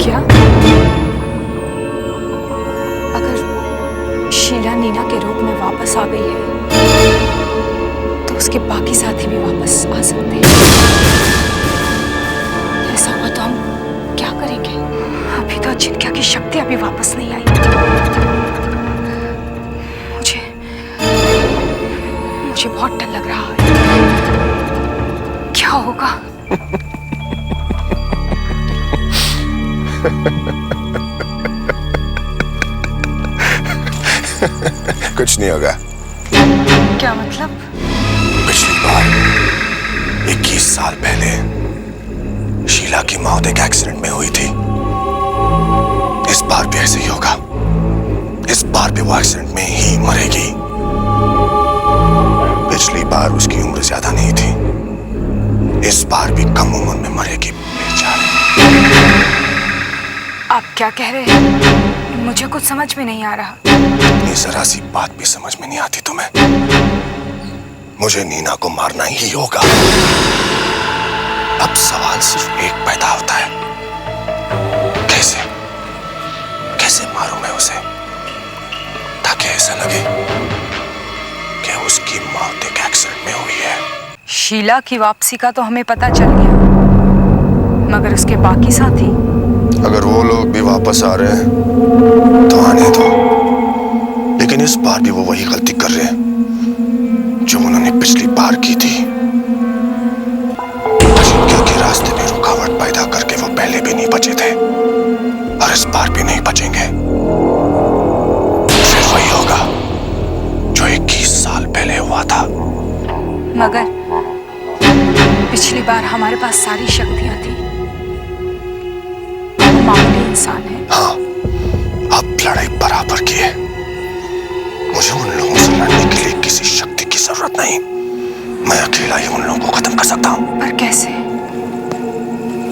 क्या? अगर शीला नीना के रूप में वापस आ गई है तो उसके बाकी साथी भी वापस आ सकते हैं। ऐसा हुआ तो हम क्या करेंगे? अभी तो जिनक्या की शक्ति अभी वापस नहीं आई। मुझे बहुत डर लग रहा है। क्या होगा? कुछ नहीं होगा। क्या मतलब? पिछली बार 21 साल पहले शीला की मौत एक एक्सीडेंट में हुई थी। इस बार भी ऐसे ही होगा। इस बार भी वो एक्सीडेंट में ही मरेगी। पिछली बार उसकी उम्र ज्यादा नहीं थी, इस बार भी कम उम्र में मरेगी बेचारी। आप क्या कह रहे हैं? मुझे कुछ समझ में नहीं आ रहा। इतनी जरा सी बात भी समझ में नहीं आती तुम्हें? मुझे नीना को मारना ही होगा। अब सवाल सिर्फ एक पैदा होता है, कैसे कैसे मारूं मैं उसे ताकि ऐसा लगे कि उसकी मौत एक एक्सीडेंट में हुई है। शीला की वापसी का तो हमें पता चल गया, मगर उसके बाकी साथी? अगर वो लोग भी वापस आ रहे हैं तो आने दो, लेकिन इस बार भी वो वही गलती कर रहे हैं जो उन्होंने पिछली बार की थी। जिनक्या के रास्ते में रुकावट पैदा करके वो पहले भी नहीं बचे थे और इस बार भी नहीं बचेंगे। फिर वही होगा जो 21 साल पहले हुआ था। मगर पिछली बार हमारे पास सारी शक्तियां थी, हम मामूली इंसान हैं। हाँ, अब लड़ाई बराबर की है। मुझे उन लोगों से लड़ने के लिए किसी शक्ति की जरूरत नहीं। मैं अकेला ही उन लोगों को खत्म कर सकता हूँ। पर कैसे?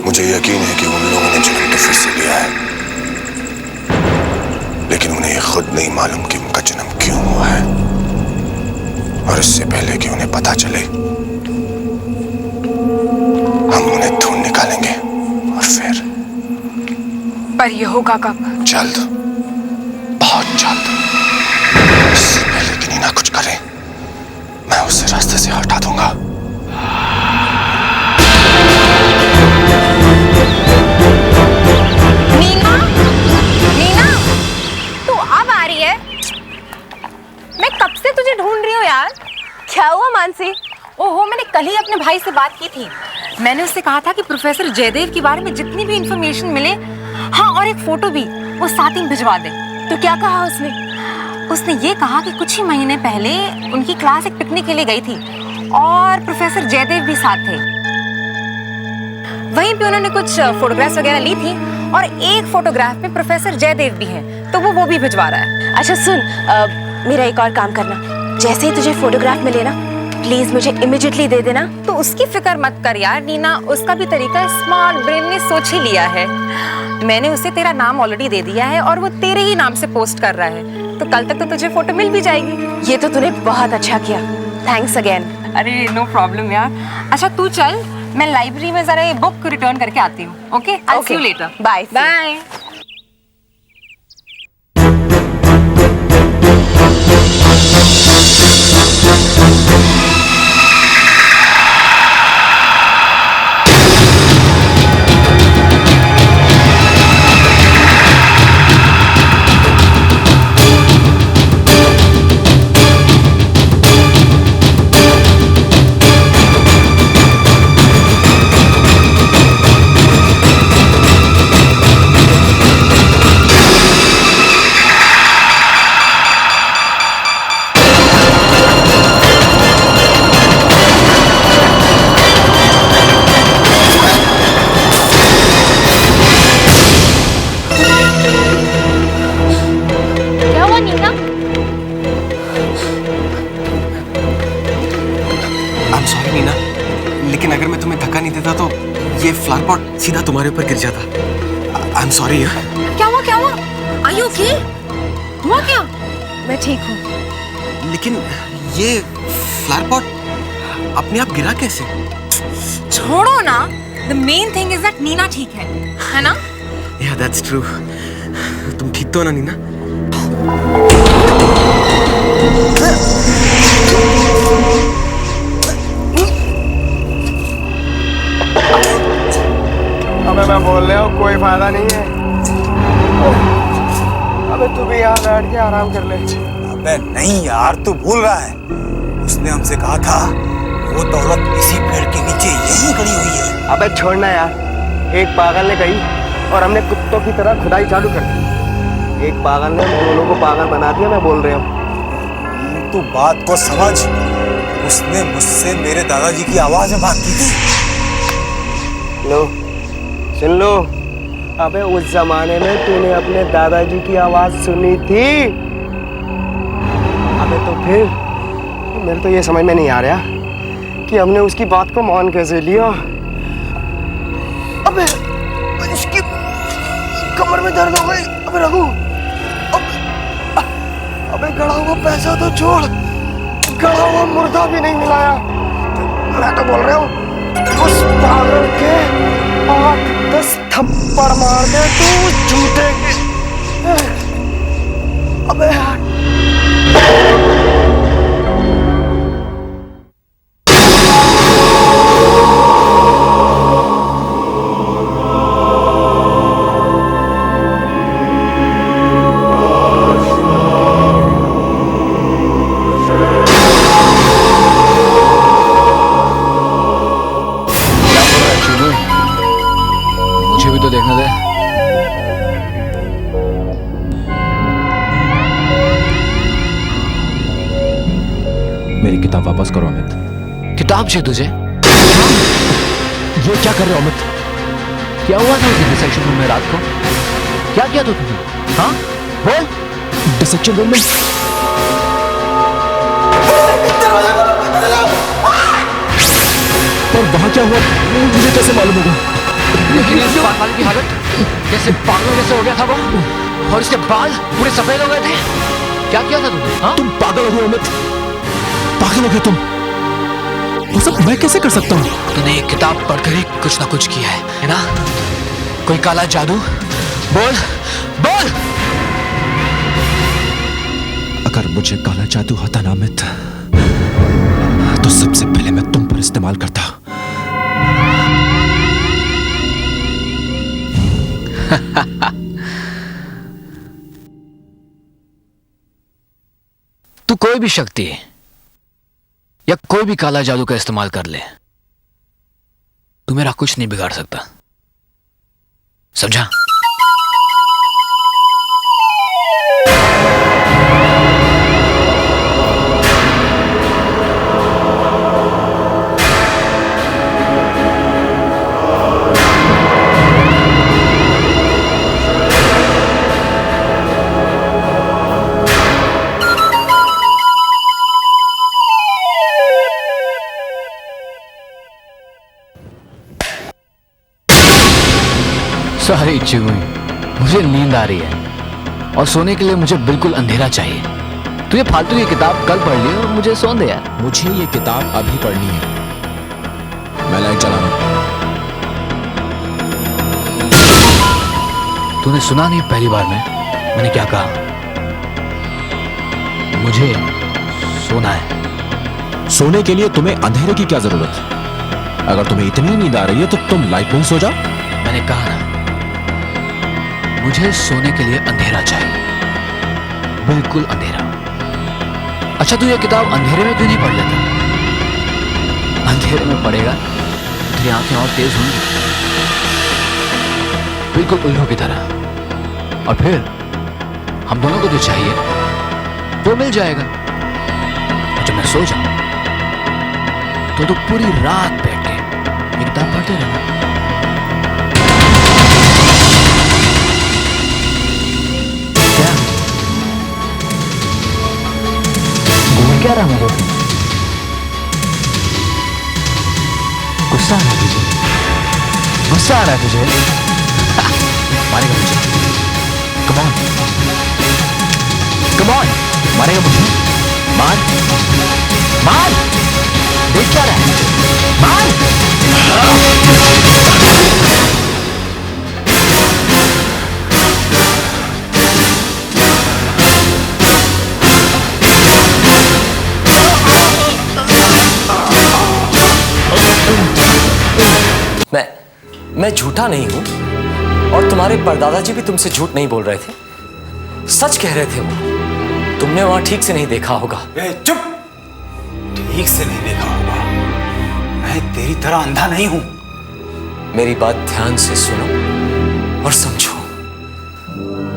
मुझे यकीन है कि उन लोगों ने जन्म तो फिर से लिया है, लेकिन उन्हें ये खुद नहीं मालूम कि उनका जन्म क्यों हुआ है। और इससे पहले कि उन्हें पता चले, हम उन्हें ढूंढ निकालेंगे और फिर। पर यह होगा कब? जल्द, बहुत जल्द। इससे पहले कि नीना कुछ करे, मैं उसे रास्ते से हटा दूंगा। नीना, नीना, तू अब आ रही है? मैं कब से तुझे ढूंढ रही हूँ यार। क्या हुआ मानसी? ओहो, मैंने कल ही अपने भाई से बात की थी। मैंने उससे कहा था कि प्रोफेसर जयदेव के बारे में जितनी भी इंफॉर्मेशन मिले, हाँ, और एक फोटो भी, वो साथ ही भिजवा दे। तो क्या कहा उसने? उसने ये कहा कि कुछ ही महीने पहले उनकी क्लास एक पिकनिक के लिए गई थी और प्रोफेसर जयदेव भी साथ थे। वहीं पे उन्होंने कुछ फोटोग्राफ्स वगैरह ली थी और एक फोटोग्राफ में प्रोफेसर जयदेव भी हैं, तो वो भी भिजवा रहा है। अच्छा सुन, मेरा एक और काम करना, जैसे ही तुझे फोटोग्राफ मिले ना, प्लीज मुझे इमीडिएटली दे देना। तो उसकी फिक्र मत कर यार नीना, उसका भी तरीका स्मार्ट ब्रेन ने सोच ही लिया है। मैंने उसे तेरा नाम ऑलरेडी दे दिया है और वो तेरे ही नाम से पोस्ट कर रहा है, तो कल तक तो तुझे फोटो मिल भी जाएगी। ये तो तूने बहुत अच्छा किया, थैंक्स अगेन। अरे नो प्रॉब्लम यार। अच्छा तू चल, मैं लाइब्रेरी में जरा ये बुक रिटर्न करके आती हूँ। Okay, I see you later. Bye bye. लेकिन अगर मैं तुम्हें धक्का नहीं देता तो ये फ्लावर पॉट सीधा तुम्हारे ऊपर गिर जाता। आई एम सॉरी यार। क्या हुआ? क्या हुआ? Are you okay? हुआ क्या? मैं ठीक हूँ। लेकिन ये फ्लावर पॉट अपने आप गिरा कैसे? छोड़ो ना। The main thing is that Neena ठीक है ना? Yeah, that's true. तुम ठीक तो हो ना नीना? अबे मैं बोल रहा हूँ कोई फायदा नहीं है। अबे तू भी यहाँ बैठ के आराम कर ले। अबे नहीं यार, तू भूल रहा है। उसने हमसे कहा था वो दौलत इसी पेड़ के नीचे यहीं खड़ी हुई है। अबे छोड़ना यार, एक पागल ने कही और हमने कुत्तों की तरह खुदाई चालू कर दी। एक पागल ने हम दोनों को पागल बना दिया। मैं बोल रहा हूँ तू बात को समझ। उसने मुझसे मेरे दादाजी की आवाज में बात की थी। लो सुन लो, अबे उस जमाने में तूने अपने दादाजी की आवाज सुनी थी। अबे तो फिर मेरे तो ये समझ में नहीं आ रहा कि हमने उसकी बात को मान कैसे लिया। अबे इसकी कमर में दर्द हो गई। अबे रघु, अबे गड़ा हुआ पैसा तो छोड़, गड़ा हुआ मुर्दा भी नहीं मिलाया। मैं तो बोल रहा हूँ उस पागल के 8-10 थप्पड़ मार दे तू झूठे के। अबे यार मुझे भी तो देखने दे। मेरी किताब वापस करो अमित। किताब चाहिए तुझे? ये क्या कर रहे हो अमित? क्या हुआ था उस डिसेक्शन रूम में रात को? क्या किया तुमने? हाँ बोल। डिसेक्शन रूम में पर वहां क्या हुआ मुझे कैसे मालूम होगा? लेकिन इस पागल की हालत जैसे पागल जैसे हो गया था वो, और इसके बाल पूरे सफेद हो गए थे। क्या किया था तुमने? हाँ? तुम पागल हो अमित, पागल हो गए तुम। वो सब मैं कैसे कर सकता हूँ? तूने एक किताब पढ़कर ही कुछ ना कुछ किया है ना? कोई काला जादू? बोल बोल। अगर मुझे काला जादू होता ना अमित, तो सबसे पहले मैं तुम पर इस्तेमाल करता। तू कोई भी शक्ति या कोई भी काला जादू का इस्तेमाल कर ले, तू मेरा कुछ नहीं बिगाड़ सकता, समझा? सॉरी चिगुई, मुझे नींद आ रही है और सोने के लिए मुझे बिल्कुल अंधेरा चाहिए। तू ये फालतू की किताब कल पढ़ ली और मुझे सोने दे यार। मुझे ये किताब अभी पढ़नी है। मैं लाइट जला रहा हूं। तूने सुना नहीं पहली बार में मैंने क्या कहा? मुझे सोना है। सोने के लिए तुम्हें अंधेरे की क्या जरूरत है? अगर तुम्हें इतनी नींद आ रही है तो तुम लाइट में सो जाओ। मैंने कहा ना, मुझे सोने के लिए अंधेरा चाहिए, बिल्कुल अंधेरा। अच्छा तू ये किताब अंधेरे में क्यों नहीं पढ़ लेता? अंधेरे में पढ़ेगा तो तेरी आंखें और तेज होंगी, बिल्कुल उल्लू की तरह, और फिर हम दोनों को जो चाहिए वो मिल जाएगा। और जब मैं सो जाऊं तो तू पूरी रात बैठ के ये किताब पढ़ते रहना। क्या रहा मुझे? गुस्सा आ रहा है तुझे? गुस्सा आ रहा है तुझे? मारेगा मुझे? Come on, come on, मारेगा मुझे? मार, मार, देख क्या रहा है? मार! मैं झूठा नहीं हूं और तुम्हारे परदादा जी भी तुमसे झूठ नहीं बोल रहे थे, सच कह रहे थे वो। तुमने वहां ठीक से नहीं देखा होगा। चुप! ठीक से नहीं देखा होगा? मैं तेरी तरह अंधा नहीं हूं। मेरी बात ध्यान से सुनो और समझो।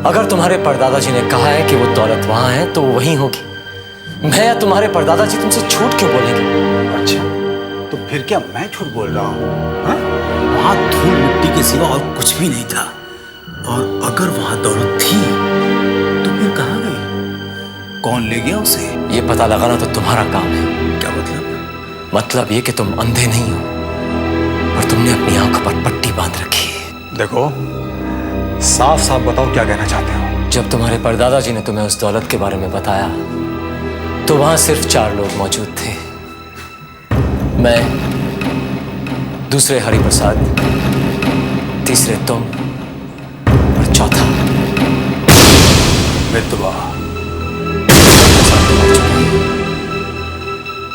अगर तुम्हारे परदादा जी ने कहा है कि वो दौलत वहां है तो वो वहीं होगी। मैं या तुम्हारे परदादा जी तुमसे झूठ क्यों बोलेंगे? अच्छा, तो फिर क्या मैं झूठ बोल रहा हूँ? वहां धूल मिट्टी के सिवा और कुछ भी नहीं था। और अगर वहां दौलत थी तो फिर कहाँ गई? कौन ले गया उसे? ये पता लगाना तो तुम्हारा काम है। क्या मतलब? मतलब ये कि तुम अंधे नहीं हो और तुमने अपनी आंखों पर पट्टी बांध रखी है। देखो, साफ साफ बताओ क्या कहना चाहते हो? जब तुम्हारे परदादा जी ने तुम्हें उस दौलत के बारे में बताया तो वहां सिर्फ 4 लोग मौजूद थे। मैं, दूसरे हरिप्रसाद, तीसरे तुम और चौथा विधवा।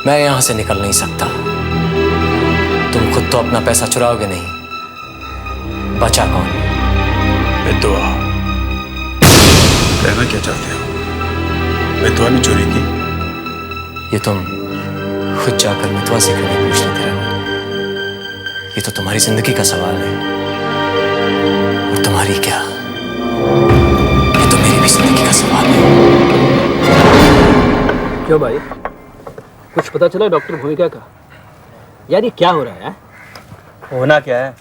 मैं यहां से निकल नहीं सकता। तुम खुद तो अपना पैसा चुराओगे नहीं, बचा कौन? विधवा। कहना क्या चाहते हो? विधवा ने चोरी की? ये तुम खुद जाकर मितवा से क्यों नहीं पूछ लेते रहो? ये तो तुम्हारी जिंदगी का सवाल है। और तुम्हारी क्या, ये तो मेरी भी जिंदगी का सवाल है। क्यों भाई, कुछ पता चला डॉक्टर भूमिका का? यार ये क्या हो रहा है? होना क्या है,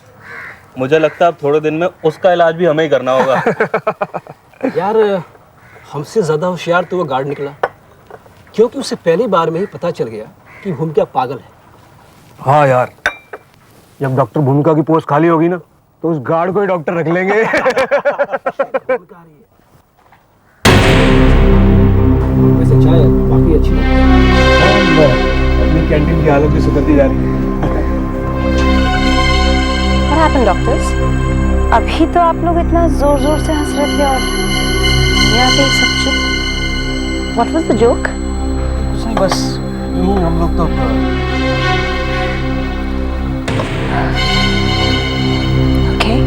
मुझे लगता है अब थोड़े दिन में उसका इलाज भी हमें ही करना होगा। यार हमसे ज्यादा होशियार तो वो गार्ड निकला, क्योंकि उसे पहली बार में ही पता चल गया कि भूमिका पागल है। हाँ यार, जब डॉक्टर भूमिका की पोस्ट खाली होगी ना तो उस गार्ड को ही डॉक्टर रख लेंगे। वैसे चाय बाकी अच्छी है। अपनी कैंटीन की हालत भी सुधरती जा रही है। What happened, doctors? अभी तो आप लोग इतना जोर जोर से हंस रहे थे और यहाँ पे सब चुप। What was the joke? कुछ नहीं, बस यूं हम लोग तो Okay.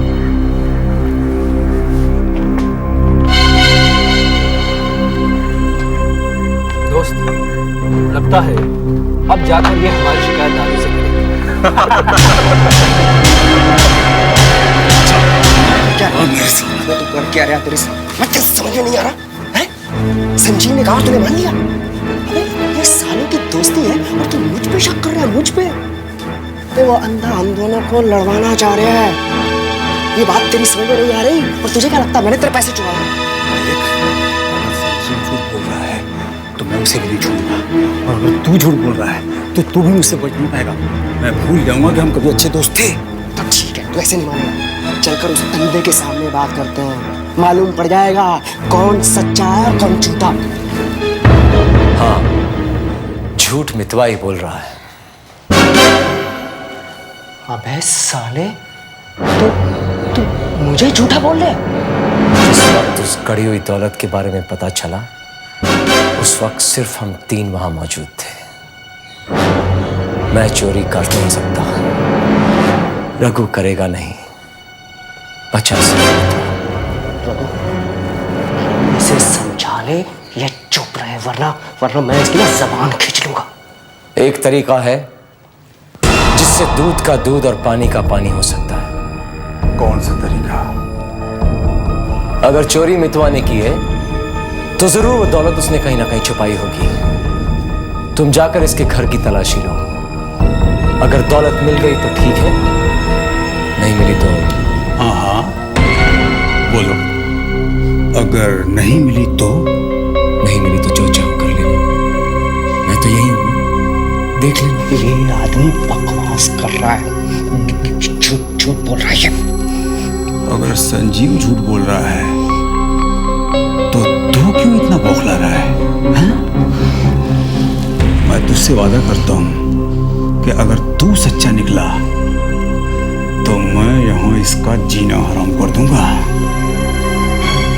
दोस्त, लगता है अब जाकर ये हमारी शिकायत दादी से करेंगे। क्या मेरे सामने तू कर क्या रहा? तेरे मैं तेरे समझ में नहीं आ रहा है। संजीव ने कहा तूने मान लिया? अबे ये सालों की दोस्ती है और तू मुझ पे शक कर रहा है? मुझ पे? तो वो अंधा हम दोनों को लड़वाना चाह रहा है। ये बात तेरी समझ में नहीं आ रही? और तुझे क्या लगता है मैंने तेरे पैसे चुराए? अगर संजीव झूठ बोल रहा है तो मैं उसे भी नहीं छोड़ूंगा, और अगर तू झूठ बोल रहा है तो तू भी मुझसे बच नहीं पाएगा। मैं भूल जाऊंगा कि हम कभी अच्छे दोस्त थे। तब ठीक है, तू ऐसे नहीं मानेगा। चलकर उस अंधे के सामने बात करते हैं, मालूम पड़ जाएगा कौन सच्चा है और कौन झूठा। हाँ, झूठ मितवा ही बोल रहा है। अबे साले, तू मुझे झूठा बोल रहे? जिस वक्त उस गड़ी हुई दौलत के बारे में पता चला उस वक्त सिर्फ हम 3 वहां मौजूद थे। मैं चोरी कर नहीं सकता, रघु करेगा नहीं, बचा रघु इसे समझा ले या चुप रहे, वरना मैं इसकी ना जबान खींच लूंगा। एक तरीका है जिससे दूध का दूध और पानी का पानी हो सकता है। कौन सा तरीका? अगर चोरी मितवा ने की है तो जरूर वो दौलत उसने कहीं ना कहीं छुपाई होगी। तुम जाकर इसके घर की तलाशी लो। अगर दौलत मिल गई तो ठीक है, नहीं मिली तो? हाँ, बोलो। अगर नहीं मिली तो? नहीं मिली तो जो चाहो कर लेना, मैं तो यही हूं, देख लेना। ये आदमी बकवास कर रहा है, झूठ बोल रहा है। अगर संजीव झूठ बोल रहा है तो तू क्यों इतना बौखला रहा है? मैं तुझसे वादा करता हूं कि अगर तू सच्चा निकला तो मैं यहां इसका जीना हराम कर दूंगा।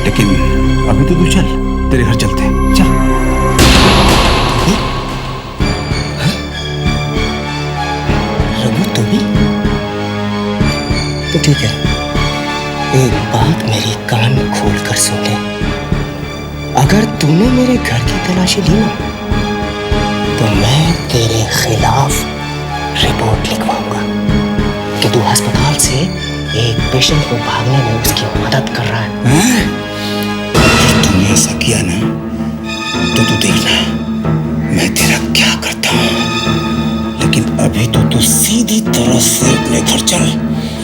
लेकिन अभी तो तू चल, तेरे घर चलते हैं, चल। रघु, तू भी? तो ठीक है, एक बात मेरी कान खोल कर सुन ले। अगर तूने मेरे घर की तलाशी ली ना, तो मैं तेरे खिलाफ रिपोर्ट लिखवाऊंगा कि तू अस्पताल से एक पेशेंट को भागने में उसकी मदद कर रहा है। अगर तूने ऐसा किया ना, तो तू देखना मैं तेरा क्या करता हूँ। लेकिन अभी तो तू सीधी तरह से अपने घर चल,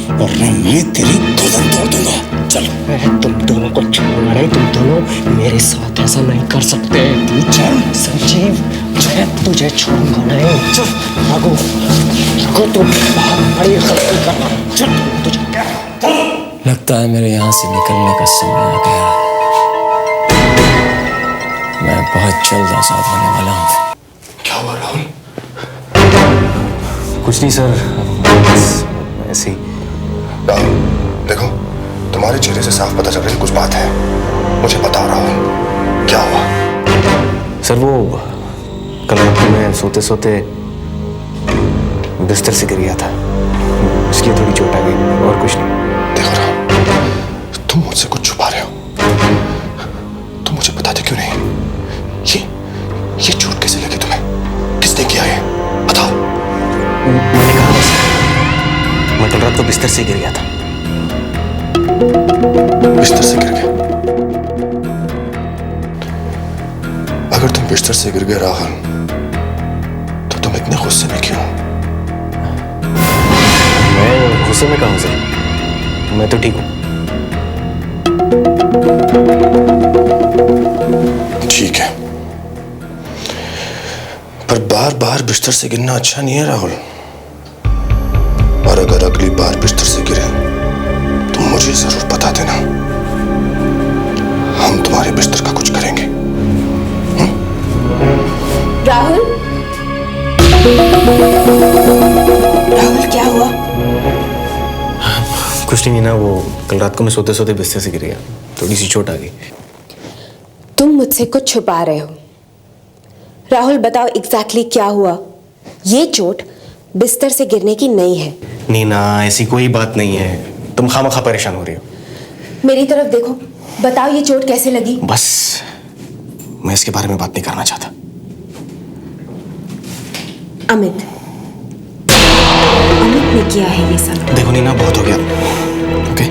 वरना मैं तेरी गर्दन तोड़ दूंगा। चल। मैं तुम दोनों को छोड़ूंगा नहीं, तुम दोनों मेरे साथ ऐसा नहीं कर सकते। तू चल संजीव, मैं तुझे छोड़ूंगा नहीं। चल भागो, भागो, तू बहुत बड़ी गलती कर रहा है। चल तुझे लगता है मेरे यहाँ से निकलने का समय आ गया है। मैं बहुत जल्द आजाद होने वाला हूँ। क्या हुआ राहुल? कुछ नहीं सर, बस ऐसे ही। राहुल देखो, तुम्हारे चेहरे से साफ पता चल रही है कुछ बात है। मुझे बताओ राहुल, क्या हुआ? सर वो कल रात को मैं सोते सोते बिस्तर से गिर गया था, इसलिए थोड़ी चोट आ गई, और कुछ नहीं। देखो राहुल, तुम मुझसे कुछ छुपा रहे हो। तुम मुझे बताते क्यों नहीं? ये चोट कैसे लगी तुम्हें? किसने किया है? बताओ। मैंने कहा ना सर, मैं कल रात को बिस्तर से गिर गया था। बिस्तर से गिर गया? अगर तुम बिस्तर से गिर गए राहुल, तो तुम इतने गुस्से में क्यों? मैं गुस्से में कहा हूं सर, मैं तो ठीक हूं। ठीक है, पर बार बार बिस्तर से गिरना अच्छा नहीं है राहुल। और अगर अगली बार बिस्तर से गिरे तो मुझे जरूर बता देना, हम तुम्हारे बिस्तर का कुछ करेंगे। राहुल, राहुल क्या हुआ? कुछ नहीं ना, वो कल रात को मैं सोते सोते बिस्तर से गिर गया, थोड़ी सी चोट आ गई। तुम मुझसे कुछ छुपा रहे हो। राहुल बताओ एग्जैक्टली क्या हुआ। ये चोट बिस्तर से गिरने की नहीं है। नीना, ऐसी कोई बात नहीं है, तुम खामखा परेशान हो रही हो। मेरी तरफ देखो, बताओ ये चोट कैसे लगी? बस मैं इसके बारे में बात नहीं करना चाहता। अमित ने किया है ये सब। देखो नीना, बहुत हो गया, ओके?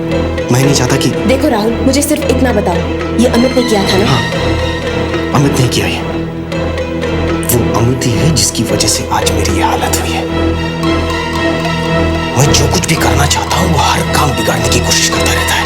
मैं नहीं चाहता कि... देखो राहुल, मुझे सिर्फ इतना बताओ, ये अमित ने किया था ना? हाँ, अमित ने किया है। वो अमित ही है जिसकी वजह से आज मेरी ये हालत हुई है। मैं जो कुछ भी करना चाहता हूँ वो हर काम बिगाड़ने की कोशिश करता रहता है।